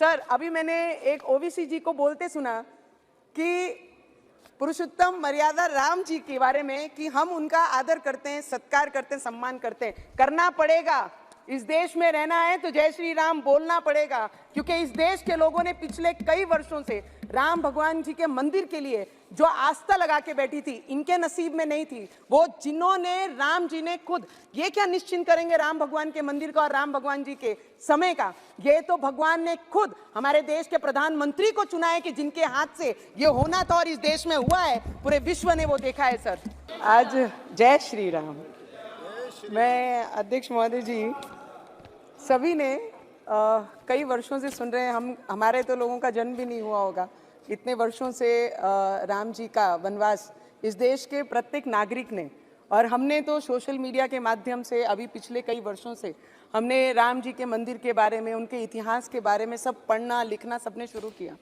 Sir, अभी मैंने एक ओवीसी जी को बोलते सुना कि पुरुषोत्तम मर्यादा राम जी के बारे में कि हम उनका आदर करते हैं, सत्कार करते हैं, सम्मान करते हैं। करना पड़ेगा। इस देश में रहना है तो जय श्री राम बोलना पड़ेगा, क्योंकि इस देश के लोगों ने पिछले कई वर्षों से राम भगवान जी के मंदिर के लिए जो आस्था लगा के बैठी थी, इनके नसीब में नहीं थी। वो जिन्होंने राम जी ने खुद ये क्या निश्चिंत करेंगे राम भगवान के मंदिर का और राम भगवान जी के समय का, ये तो भगवान ने खुद हमारे देश के प्रधानमंत्री को चुना है कि जिनके हाथ से ये होना था और इस देश में हुआ है, पूरे विश्व ने वो देखा है। सर, आज जय श्री राम। मैं अध्यक्ष महोदय जी, सभी ने कई वर्षों से सुन रहे हैं, हमारे तो लोगों का जन्म भी नहीं हुआ होगा, इतने वर्षों से राम जी का वनवास इस देश के प्रत्येक नागरिक ने, और हमने तो सोशल मीडिया के माध्यम से अभी पिछले कई वर्षों से हमने राम जी के मंदिर के बारे में, उनके इतिहास के बारे में सब पढ़ना लिखना सबने शुरू किया।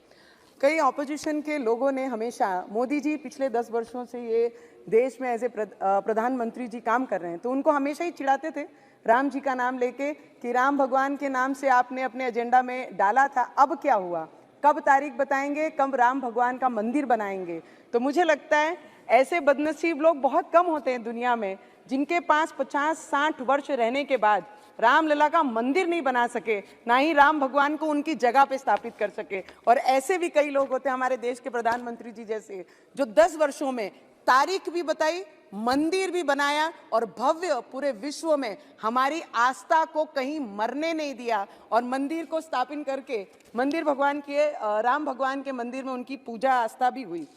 कई ऑपोजिशन के लोगों ने हमेशा, मोदी जी पिछले 10 वर्षों से ये देश में एज ए प्रधानमंत्री जी काम कर रहे हैं, तो उनको हमेशा ही चिढ़ाते थे राम जी का नाम लेके कि राम भगवान के नाम से आपने अपने एजेंडा में डाला था, अब क्या हुआ, कब तारीख बताएंगे, कब राम भगवान का मंदिर बनाएंगे। तो मुझे लगता है ऐसे बदनसीब लोग बहुत कम होते हैं दुनिया में, जिनके पास 50-60 वर्ष रहने के बाद रामलला का मंदिर नहीं बना सके, ना ही राम भगवान को उनकी जगह पे स्थापित कर सके। और ऐसे भी कई लोग होते हैं हमारे देश के प्रधानमंत्री जी जैसे, जो 10 वर्षों में तारीख भी बताई, मंदिर भी बनाया और भव्य पूरे विश्व में हमारी आस्था को कहीं मरने नहीं दिया, और मंदिर को स्थापित करके मंदिर भगवान के, राम भगवान के मंदिर में उनकी पूजा आस्था भी हुई।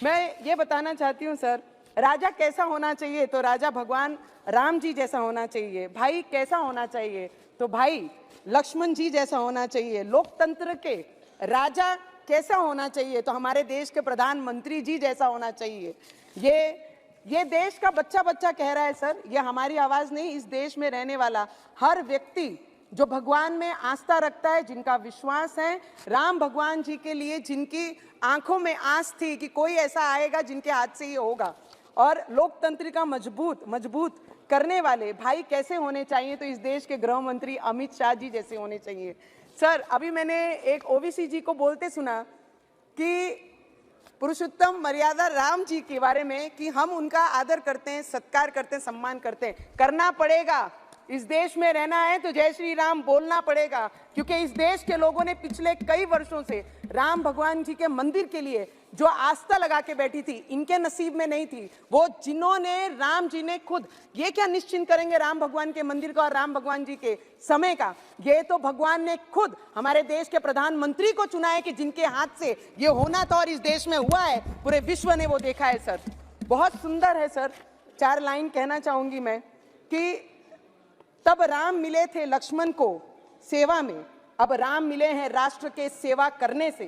मैं ये बताना चाहती हूँ सर, राजा कैसा होना चाहिए, तो राजा भगवान राम जी जैसा होना चाहिए। भाई कैसा होना चाहिए, तो भाई लक्ष्मण जी जैसा होना चाहिए। लोकतंत्र के राजा कैसा होना चाहिए, तो हमारे देश के प्रधानमंत्री जी जैसा होना चाहिए। ये देश का बच्चा बच्चा कह रहा है सर, ये हमारी आवाज नहीं, इस देश में रहने वाला हर व्यक्ति जो भगवान में आस्था रखता है, जिनका विश्वास है राम भगवान जी के लिए, जिनकी आंखों में आस थी कि कोई ऐसा आएगा जिनके हाथ से ये होगा, और लोकतंत्र का मजबूत करने वाले भाई कैसे होने चाहिए, तो इस देश के गृह मंत्री अमित शाह जी जैसे होने चाहिए। सर, अभी मैंने एक ओवीसी जी को बोलते सुना कि पुरुषोत्तम मर्यादा राम जी के बारे में कि हम उनका आदर करते हैं, सत्कार करते हैं, सम्मान करते हैं। करना पड़ेगा। इस देश में रहना है तो जय श्री राम बोलना पड़ेगा, क्योंकि इस देश के लोगों ने पिछले कई वर्षों से राम भगवान जी के मंदिर के लिए जो आस्था लगा के बैठी थी, इनके नसीब में नहीं थी। वो जिन्होंने, राम जी ने खुद ये क्या निश्चिंत करेंगे राम भगवान के मंदिर का और राम भगवान जी के समय का, ये तो भगवान ने खुद हमारे देश के प्रधानमंत्री को चुना है कि जिनके हाथ से ये होना था और इस देश में हुआ है, पूरे विश्व ने वो देखा है। सर, बहुत सुंदर है सर। 4 लाइन कहना चाहूंगी मैं कि तब राम मिले थे लक्ष्मण को सेवा में, अब राम मिले हैं राष्ट्र के सेवा करने से।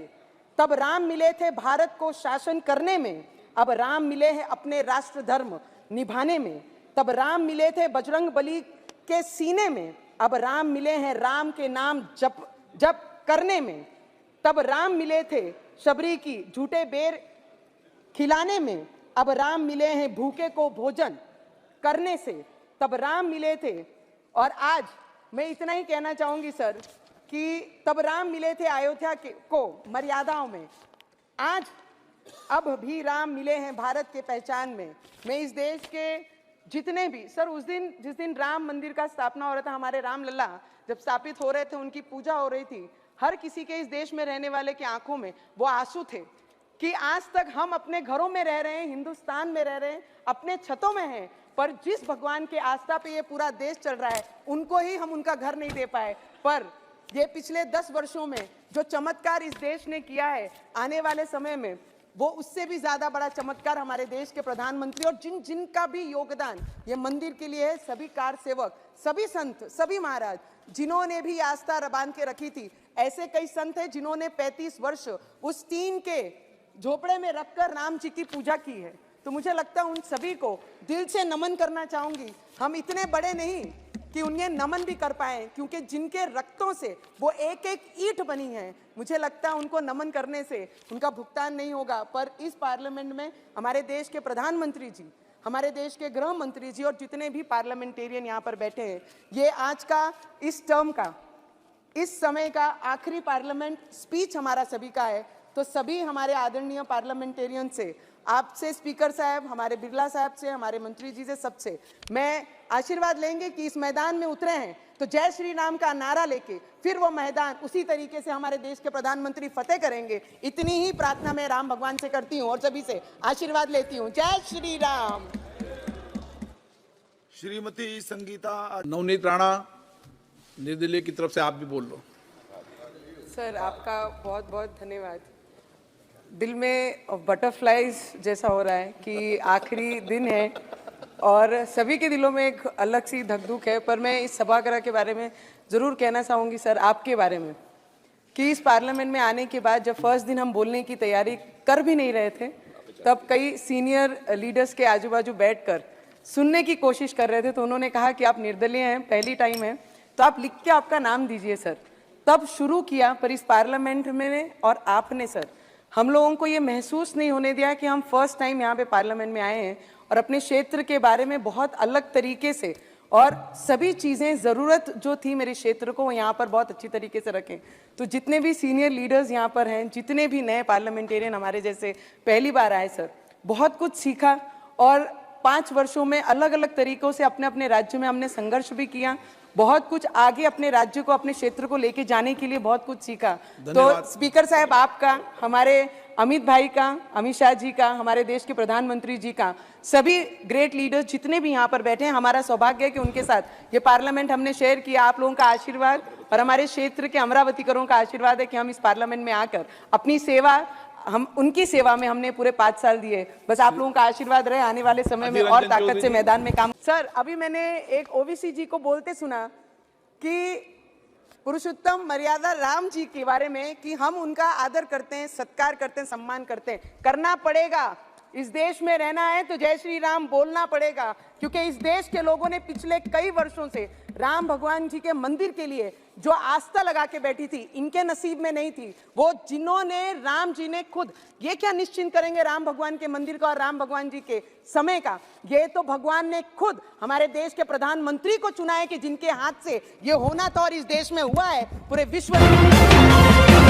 तब राम मिले थे भारत को शासन करने में, अब राम मिले हैं अपने राष्ट्र धर्म निभाने में। तब राम मिले थे बजरंग बली के सीने में, अब राम मिले हैं राम के नाम जप करने में। तब राम मिले थे शबरी की झूठे बेर खिलाने में, अब राम मिले हैं भूखे को भोजन करने से। तब राम मिले थे, और आज मैं इतना ही कहना चाहूंगी सर कि तब राम मिले थे अयोध्या को मर्यादाओं में, आज अब भी राम मिले हैं भारत के पहचान में। मैं इस देश के जितने भी सर, उस दिन जिस दिन राम मंदिर का स्थापना हो रहा था, हमारे राम लल्ला जब स्थापित हो रहे थे, उनकी पूजा हो रही थी, हर किसी के इस देश में रहने वाले की आंखों में वो आंसू थे कि आज तक हम अपने घरों में रह रहे हैं, हिंदुस्तान में रह रहे हैं, अपने छतों में हैं, पर जिस भगवान के आस्था पे ये पूरा देश चल रहा है, उनको ही हम उनका घर नहीं दे पाए। पर ये पिछले 10 वर्षों में जो चमत्कार इस देश ने किया है, आने वाले समय में वो उससे भी ज्यादा बड़ा चमत्कार हमारे देश के प्रधानमंत्री और जिनका भी योगदान ये मंदिर के लिए है, सभी कार सेवक, सभी संत, सभी महाराज, जिन्होंने भी आस्था बांध के रखी थी। ऐसे कई संत हैं जिन्होंने 35 वर्ष उस टीन के झोपड़े में रखकर राम जी की पूजा की है। तो मुझे लगता है उन सभी को दिल से नमन करना चाहूंगी। हम इतने बड़े नहीं कि उन्हें नमन भी कर पाए, क्योंकि जिनके रक्तों से वो एक एक ईंट बनी है, मुझे लगता है उनको नमन करने से उनका भुगतान नहीं होगा। पर इस पार्लियामेंट में हमारे देश के प्रधानमंत्री जी, हमारे देश के गृह मंत्री जी और जितने भी पार्लियामेंटेरियन यहाँ पर बैठे हैं, ये आज का इस टर्म का इस समय का आखिरी पार्लियामेंट स्पीच हमारा सभी का है, तो सभी हमारे आदरणीय पार्लियामेंटेरियन से, आपसे स्पीकर साहब, हमारे बिरला साहब से, हमारे मंत्री जी से, सबसे मैं आशीर्वाद लेंगे कि इस मैदान में उतरे हैं तो जय श्री राम का नारा लेके फिर वो मैदान उसी तरीके से हमारे देश के प्रधानमंत्री फतेह करेंगे। इतनी ही प्रार्थना मैं राम भगवान से करती हूँ और सभी से आशीर्वाद लेती हूँ। जय श्री राम। श्रीमती संगीता नवनीत राणा निर्दलीय की तरफ से आप भी बोल लो। सर आपका बहुत बहुत धन्यवाद। दिल में बटरफ्लाइज जैसा हो रहा है कि आखिरी दिन है और सभी के दिलों में एक अलग सी धक-धुक है, पर मैं इस सभागृह के बारे में ज़रूर कहना चाहूँगी सर आपके बारे में कि इस पार्लियामेंट में आने के बाद जब फर्स्ट दिन हम बोलने की तैयारी कर भी नहीं रहे थे, तब कई सीनियर लीडर्स के आजू बाजू बैठकर सुनने की कोशिश कर रहे थे, तो उन्होंने कहा कि आप निर्दलीय हैं, पहली टाइम है, तो आप लिख के आपका नाम दीजिए सर। तब शुरू किया, पर इस पार्लियामेंट में और आपने सर हम लोगों को ये महसूस नहीं होने दिया कि हम फर्स्ट टाइम यहाँ पे पार्लियामेंट में आए हैं और अपने क्षेत्र के बारे में बहुत अलग तरीके से और सभी चीज़ें ज़रूरत जो थी मेरे क्षेत्र को वो यहाँ पर बहुत अच्छी तरीके से रखें। तो जितने भी सीनियर लीडर्स यहाँ पर हैं, जितने भी नए पार्लियामेंटेरियन हमारे जैसे पहली बार आए सर, बहुत कुछ सीखा और 5 वर्षों में अलग अलग तरीकों से अपने अपने राज्य में हमने संघर्ष भी किया, बहुत कुछ आगे अपने राज्य को, अपने क्षेत्र को लेके जाने के लिए बहुत कुछ सीखा। तो स्पीकर साहब आपका, हमारे अमित भाई का, अमित शाह जी का, हमारे देश के प्रधानमंत्री जी का, सभी ग्रेट लीडर्स जितने भी यहाँ पर बैठे हैं, हमारा सौभाग्य है कि उनके साथ ये पार्लियामेंट हमने शेयर किया। आप लोगों का आशीर्वाद और हमारे क्षेत्र के अमरावतीकरों का आशीर्वाद है कि हम इस पार्लियामेंट में आकर अपनी सेवा, हम उनकी सेवा में हमने पूरे 5 साल दिए। बस आप लोगों का आशीर्वाद रहे, आने वाले समय में और ताकत से मैदान में काम। सर अभी मैंने एक ओवीसी जी को बोलते सुना कि पुरुषोत्तम मर्यादा राम जी के बारे में कि हम उनका आदर करते हैं, सत्कार करते हैं, सम्मान करते हैं। करना पड़ेगा, इस देश में रहना है तो जय श्री राम बोलना पड़ेगा, क्योंकि इस देश के लोगों ने पिछले कई वर्षों से राम भगवान जी के मंदिर के लिए जो आस्था लगा के बैठी थी, इनके नसीब में नहीं थी। वो जिन्होंने, राम जी ने खुद, ये क्या निश्चिंत करेंगे राम भगवान के मंदिर का और राम भगवान जी के समय का, ये तो भगवान ने खुद हमारे देश के प्रधानमंत्री को चुना है कि जिनके हाथ से ये होना था और इस देश में हुआ है, पूरे विश्व में।